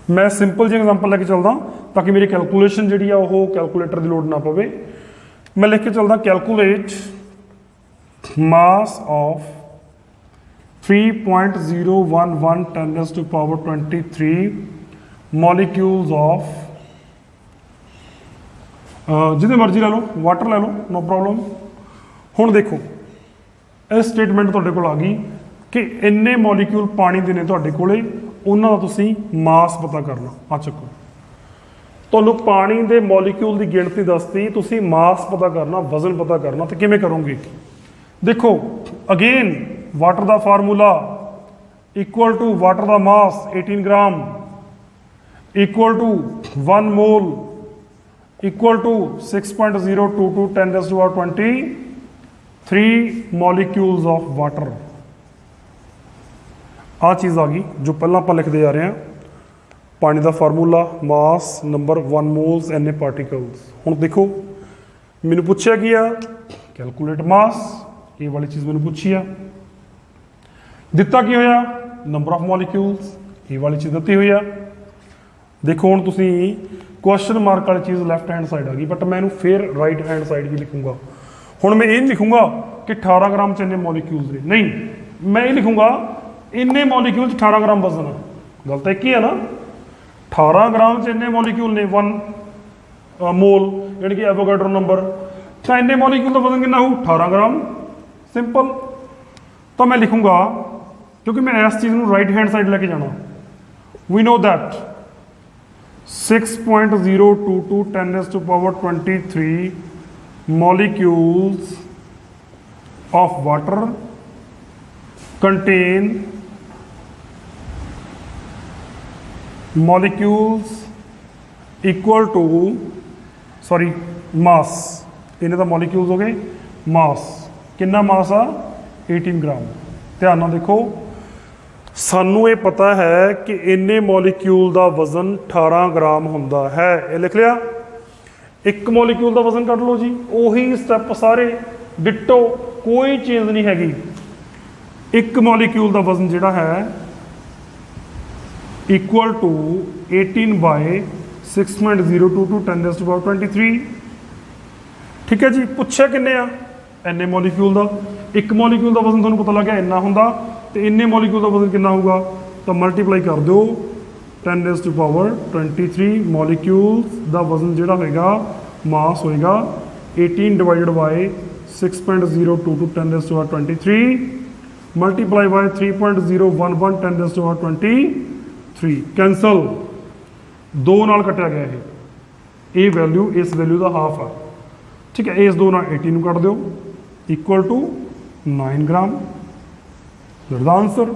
S1: ਮੈਂ ਸਿੰਪਲ ਜਿਹੀ ਐਗਜ਼ਾਮਪਲ ਲੈ ਕੇ ਚੱਲਦਾ ਤਾਂ ਕਿ ਮੇਰੀ ਕੈਲਕੂਲੇਸ਼ਨ ਜਿਹੜੀ ਆ ਉਹ ਕੈਲਕੂਲੇਟਰ ਦੀ ਲੋੜ ਨਾ ਪਵੇ। ਮੈਂ ਲਿਖ ਕੇ ਚੱਲਦਾ calculate mass of 3.011 10 raised to power 23 molecules of ਜਿਹਦੇ ਮਰਜ਼ੀ ਲੈ ਲਓ ਵਾਟਰ ਲੈ ਲਓ ਨੋ ਪ੍ਰੋਬਲਮ। ਹੁਣ ਦੇਖੋ ਇਹ ਸਟੇਟਮੈਂਟ ਤੁਹਾਡੇ ਕੋਲ ਆ ਗਈ ਕਿ ਇੰਨੇ ਮੋਲੀਕਿਊਲ ਪਾਣੀ ਦੇ ਨੇ ਤੁਹਾਡੇ ਕੋਲੇ ਉਹਨਾਂ ਦਾ ਤੁਸੀਂ ਮਾਸ ਪਤਾ ਕਰਨਾ ਆ ਚੱਕੋ ਤੁਹਾਨੂੰ ਪਾਣੀ ਦੇ ਮੋਲੀਕਿਊਲ ਦੀ ਗਿਣਤੀ ਦੱਸਤੀ ਤੁਸੀਂ ਮਾਸ ਪਤਾ ਕਰਨਾ ਵਜ਼ਨ ਪਤਾ ਕਰਨਾ ਤੇ ਕਿਵੇਂ ਕਰੋਗੇ ਦੇਖੋ ਅਗੇਨ ਵਾਟਰ ਦਾ ਫਾਰਮੂਲਾ ਇਕੁਅਲ ਟੂ ਵਾਟਰ ਦਾ mass 18 gram equal to 1 mole equal to 6.022 10 raised to power 23 molecules of water। ਆ ਚੀਜ਼ ਆ ਗਈ ਜੋ ਪਹਿਲਾਂ ਆਪਾਂ ਲਿਖਦੇ ਆ ਰਹੇ ਹਾਂ ਪਾਣੀ ਦਾ ਫਾਰਮੂਲਾ ਮਾਸ ਨੰਬਰ 1 ਮੋਲਸ ਐਨੇ ਪਾਰਟੀਕਲਸ। ਹੁਣ ਦੇਖੋ ਮੈਨੂੰ ਪੁੱਛਿਆ ਗਿਆ ਕੈਲਕੂਲੇਟ ਮਾਸ ਇਹ ਵਾਲੀ ਚੀਜ਼ ਮੈਨੂੰ ਪੁੱਛੀ ਆ ਦਿੱਤਾ ਕੀ ਹੋਇਆ ਨੰਬਰ ਆਫ ਮੋਲੀਕਿਊਲਸ ਇਹ ਵਾਲੀ ਚੀਜ਼ ਦਿੱਤੀ ਹੋਈ ਆ। ਦੇਖੋ ਹੁਣ ਤੁਸੀਂ ਕੁਐਸਚਨ ਮਾਰਕ ਵਾਲੀ ਚੀਜ਼ ਲੈਫਟ ਹੈਂਡ ਸਾਈਡ ਆ ਗਈ ਬਟ ਮੈਂ ਇਹਨੂੰ ਫਿਰ ਰਾਈਟ ਹੈਂਡ ਸਾਈਡ ਵੀ ਲਿਖੂੰਗਾ। ਹੁਣ ਮੈਂ ਇਹ ਨਹੀਂ ਲਿਖੂੰਗਾ ਕਿ 18 ਗ੍ਰਾਮ 'ਚ ਇੰਨੇ ਮੋਲੀਕਿਊਲਸ ਨੇ ਨਹੀਂ ਮੈਂ ਇਹ ਲਿਖੂੰਗਾ ਇੰਨੇ ਮੋਲੀਕਿਊਲ 'ਚ 18 ਗ੍ਰਾਮ ਵਜ਼ਨ ਆ ਗੱਲ ਤਾਂ ਇੱਕ ਹੀ ਆ ਨਾ 18 ਗ੍ਰਾਮ 'ਚ ਇੰਨੇ ਮੋਲੀਕਿਊਲ ਨੇ 1 ਮੋਲ ਯਾਨੀ ਕਿ ਐਵੋਗੈਡਰੋ ਨੰਬਰ ਤਾਂ ਇੰਨੇ ਮੋਲੀਕਿਊਲ ਦਾ ਵਜ਼ਨ ਕਿੰਨਾ ਹੋਊ 18 ਗ੍ਰਾਮ ਸਿੰਪਲ। ਤਾਂ ਮੈਂ ਲਿਖੂੰਗਾ ਕਿਉਂਕਿ ਮੈਂ ਇਸ ਚੀਜ਼ ਨੂੰ ਰਾਈਟ ਹੈਂਡ ਸਾਈਡ ਲੈ ਕੇ ਜਾਣਾ ਵੀ know that 6.022 10 raised to power 23 molecules of water contain molecules equal to sorry mass ਇਹਨੇ ਤਾਂ molecules ਹੋ ਗਏ mass ਕਿੰਨਾ ਮਾਸ ਆ 18 ਗ੍ਰਾਮ। ਧਿਆਨ ਨਾਲ ਦੇਖੋ ਸਾਨੂੰ ਇਹ ਪਤਾ ਹੈ ਕਿ ਇੰਨੇ ਮੋਲੀਕਿਊਲ ਦਾ ਵਜ਼ਨ 18 ਗ੍ਰਾਮ ਹੁੰਦਾ ਹੈ ਇਹ ਲਿਖ ਲਿਆ ਇੱਕ ਮੋਲੀਕਿਊਲ ਦਾ ਵਜ਼ਨ ਕੱਢ ਲਓ ਜੀ ਉਹੀ ਸਟੈਪ ਸਾਰੇ ਡਿਟੋ ਕੋਈ ਚੇਂਜ ਨਹੀਂ ਹੈਗੀ ਇੱਕ ਮੋਲੀਕਿਊਲ ਦਾ ਵਜ਼ਨ ਜਿਹੜਾ ਹੈ equal to 18 bye 6.022 10 raised to power 23 ਠੀਕ ਹੈ ਜੀ ਪੁੱਛਿਆ ਕਿੰਨੇ ਆ ਇੰਨੇ ਮੋਲੀਕਿਊਲ ਦਾ ਇੱਕ ਮੋਲੀਕਿਊਲ ਦਾ ਵਜ਼ਨ ਤੁਹਾਨੂੰ ਪਤਾ ਲੱਗ ਗਿਆ ਇੰਨਾ ਹੁੰਦਾ ਤੇ ਇੰਨੇ ਮੋਲੀਕਿਊਲ ਦਾ ਵਜ਼ਨ ਕਿੰਨਾ ਹੋਊਗਾ ਤਾਂ ਮਲਟੀਪਲਾਈ ਕਰ ਦਿਓ 10 raised to power 23 ਮੋਲੀਕਿਊਲਸ ਦਾ ਵਜ਼ਨ ਜਿਹੜਾ ਹੋਏਗਾ ਮਾਸ ਹੋਏਗਾ 18 divided by 6.022 10 raised to power 23 multiply by 3.011 10 raise to power 23 cancel 2 ਨਾਲ ਕੱਟਿਆ ਗਿਆ ਇਹ ਵੈਲਿਊ ਇਸ ਵੈਲਿਊ ਦਾ ਹਾਫ ਆ ਠੀਕ ਹੈ ਇਸ 2 ਨਾਲ 80 ਨੂੰ ਕੱਟ ਦਿਓ ਇਕੁਅਲ ਟੂ 9 ਗ੍ਰਾਮ ਦਾ ਆਨਸਰ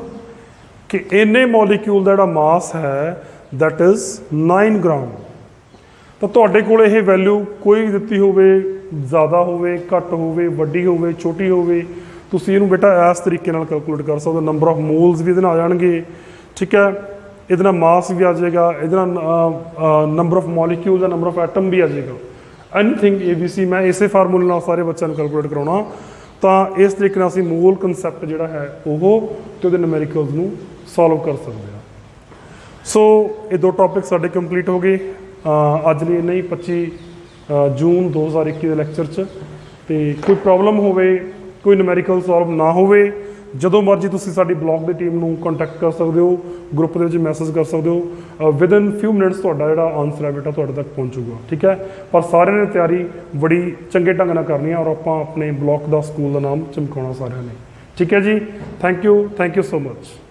S1: ਕਿ ਇੰਨੇ ਮੋਲੀਕਿਊਲ ਦਾ ਜਿਹੜਾ ਮਾਸ ਹੈ that is 9 ਗ੍ਰਾਮ ਤਾਂ ਤੁਹਾਡੇ ਕੋਲ ਇਹ ਵੈਲਿਊ ਕੋਈ ਦਿੱਤੀ ਹੋਵੇ ਜ਼ਿਆਦਾ ਹੋਵੇ ਘੱਟ ਹੋਵੇ ਵੱਡੀ ਹੋਵੇ ਛੋਟੀ ਹੋਵੇ ਤੁਸੀਂ ਇਹਨੂੰ ਬੇਟਾ ਇਸ ਤਰੀਕੇ ਨਾਲ ਕੈਲਕੂਲੇਟ ਕਰ ਸਕਦੇ ਹੋ ਨੰਬਰ ਆਫ ਮੋਲਸ ਵੀ ਇਹਦੇ ਨਾਲ ਆ ਜਾਣਗੇ ਠੀਕ ਹੈ ਇਹਦੇ ਨਾਲ ਮਾਸ ਵੀ ਆ ਜਾਏਗਾ ਇਹਦੇ ਨਾਲ ਨੰਬਰ ਆਫ ਮੋਲੀਕਿਊਲ ਦਾ ਨੰਬਰ ਆਫ ਐਟਮ ਵੀ ਆ ਜਾਏਗਾ ਐਨੀਥਿੰਗ ABC ਮੈਂ ਇਸੇ ਫਾਰਮੂਲੇ ਨਾਲ ਸਾਰੇ ਬੱਚਿਆਂ ਨੂੰ ਕੈਲਕੂਲੇਟ ਕਰਾਉਣਾ ਤਾਂ ਇਸ ਤਰੀਕੇ ਨਾਲ ਅਸੀਂ ਮੋਲ ਕਨਸੈਪਟ ਜਿਹੜਾ ਹੈ ਉਹ ਤੇ ਉਹਦੇ ਨਿਊਮੈਰੀਕਲਸ ਨੂੰ ਸੋਲਵ ਕਰ ਸਕਦੇ ਹਾਂ ਸੋ ਇਹ ਦੋ ਟੌਪਿਕ ਸਾਡੇ ਕੰਪਲੀਟ ਹੋ ਗਏ ਅੱਜ ਲਈ ਨਹੀਂ 25 ਜੂਨ 2021 ਦੇ ਲੈਕਚਰ 'ਚ ਤੇ ਕੋਈ ਪ੍ਰੋਬਲਮ ਹੋਵੇ ਕੋਈ ਨਿਊਮੈਰੀਕਲ ਸੋਲਵ ਨਾ ਹੋਵੇ ਜਦੋਂ ਮਰਜ਼ੀ ਤੁਸੀਂ ਸਾਡੀ ਬਲੌਗ ਦੀ ਟੀਮ ਨੂੰ ਕੰਟੈਕਟ ਕਰ ਸਕਦੇ ਹੋ ਗਰੁੱਪ ਦੇ ਵਿੱਚ ਮੈਸੇਜ ਕਰ ਸਕਦੇ ਹੋ ਵਿਦਨ ਫਿਊ ਮਿੰਟਸ ਤੁਹਾਡਾ ਜਿਹੜਾ ਆਨਸਰ ਹੈ ਬੇਟਾ ਤੁਹਾਡੇ ਤੱਕ ਪਹੁੰਚੂਗਾ ਠੀਕ ਹੈ ਪਰ ਸਾਰਿਆਂ ਨੇ ਤਿਆਰੀ ਬੜੀ ਚੰਗੇ ਢੰਗ ਨਾਲ ਕਰਨੀ ਹੈ ਔਰ ਆਪਾਂ ਆਪਣੇ ਬਲੌਗ ਦਾ ਸਕੂਲ ਦਾ ਨਾਮ ਚਮਕਾਉਣਾ ਸਾਰਿਆਂ ਨੇ ਠੀਕ ਹੈ ਜੀ ਥੈਂਕ ਯੂ ਸੋ ਮਚ